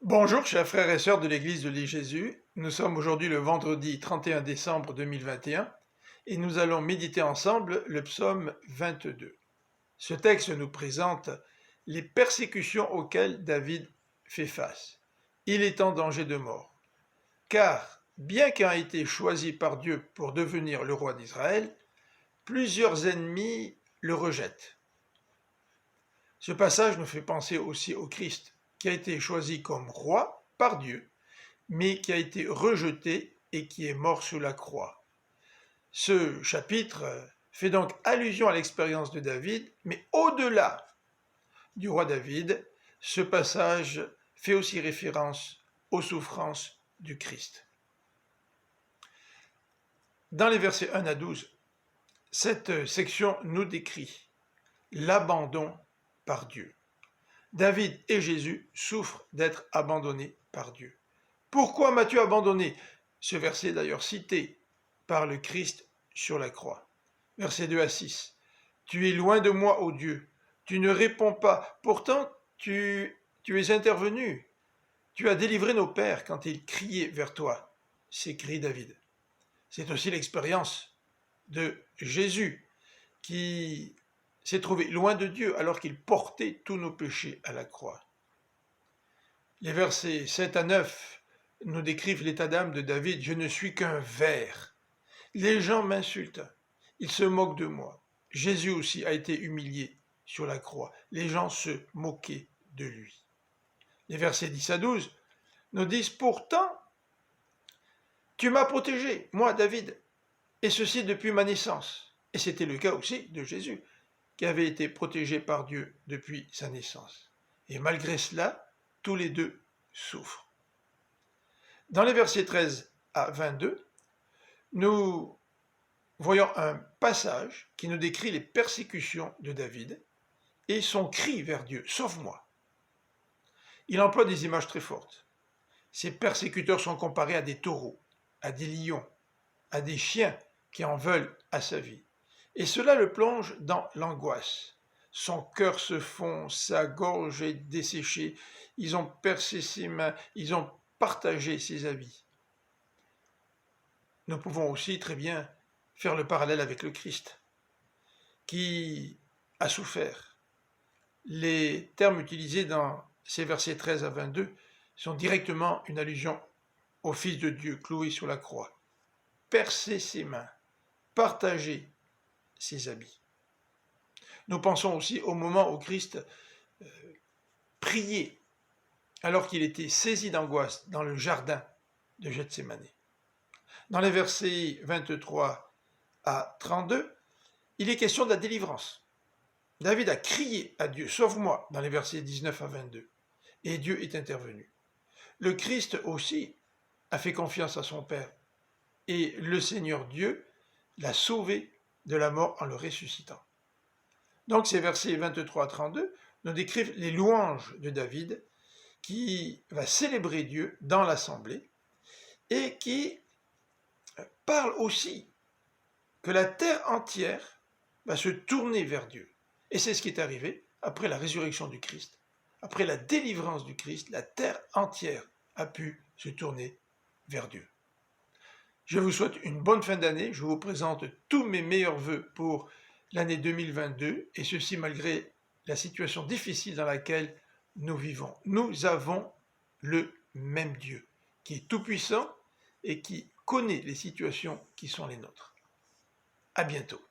Bonjour chers frères et sœurs de l'Église de l'I-Jésus, nous sommes aujourd'hui le vendredi 31 décembre 2021 et nous allons méditer ensemble le psaume 22. Ce texte nous présente les persécutions auxquelles David fait face. Il est en danger de mort, car bien qu'ayant été choisi par Dieu pour devenir le roi d'Israël, plusieurs ennemis le rejettent. Ce passage nous fait penser aussi au Christ, qui a été choisi comme roi par Dieu, mais qui a été rejeté et qui est mort sous la croix. Ce chapitre fait donc allusion à l'expérience de David, mais au-delà du roi David, ce passage fait aussi référence aux souffrances du Christ. Dans les versets 1 à 12, cette section nous décrit l'abandon par Dieu. David et Jésus souffrent d'être abandonnés par Dieu. Pourquoi m'as-tu abandonné? Ce verset est d'ailleurs cité par le Christ sur la croix. Versets 2 à 6. Tu es loin de moi, ô Dieu, tu ne réponds pas, pourtant tu es intervenu. Tu as délivré nos pères quand ils criaient vers toi, s'écrie David. C'est aussi l'expérience de Jésus qui s'est trouvé loin de Dieu alors qu'il portait tous nos péchés à la croix. Les versets 7 à 9 nous décrivent l'état d'âme de David. Je ne suis qu'un ver. Les gens m'insultent, ils se moquent de moi. Jésus aussi a été humilié sur la croix. Les gens se moquaient de lui. Les versets 10 à 12 nous disent pourtant, tu m'as protégé, moi David, et ceci depuis ma naissance. Et c'était le cas aussi de Jésus, qui avait été protégé par Dieu depuis sa naissance. Et malgré cela, tous les deux souffrent. Dans les versets 13 à 22, nous voyons un passage qui nous décrit les persécutions de David et son cri vers Dieu, « Sauve-moi ». Il emploie des images très fortes. Ses persécuteurs sont comparés à des taureaux, à des lions, à des chiens qui en veulent à sa vie. Et cela le plonge dans l'angoisse. Son cœur se fond, sa gorge est desséchée, ils ont percé ses mains, ils ont partagé ses habits. Nous pouvons aussi très bien faire le parallèle avec le Christ, qui a souffert. Les termes utilisés dans ces versets 13 à 22 sont directement une allusion au Fils de Dieu cloué sur la croix. Percer ses mains, partager ses habits. Nous pensons aussi au moment où Christ priait alors qu'il était saisi d'angoisse dans le jardin de Gethsémani. Dans les versets 23 à 32, il est question de la délivrance. David a crié à Dieu, « Sauve-moi » dans les versets 19 à 22, et Dieu est intervenu. Le Christ aussi a fait confiance à son Père, et le Seigneur Dieu l'a sauvé de la mort en le ressuscitant. Donc ces versets 23 à 32 nous décrivent les louanges de David qui va célébrer Dieu dans l'assemblée et qui parle aussi que la terre entière va se tourner vers Dieu. Et c'est ce qui est arrivé après la résurrection du Christ. Après la délivrance du Christ, la terre entière a pu se tourner vers Dieu. Je vous souhaite une bonne fin d'année. Je vous présente tous mes meilleurs vœux pour l'année 2022, et ceci malgré la situation difficile dans laquelle nous vivons. Nous avons le même Dieu, qui est tout-puissant et qui connaît les situations qui sont les nôtres. À bientôt.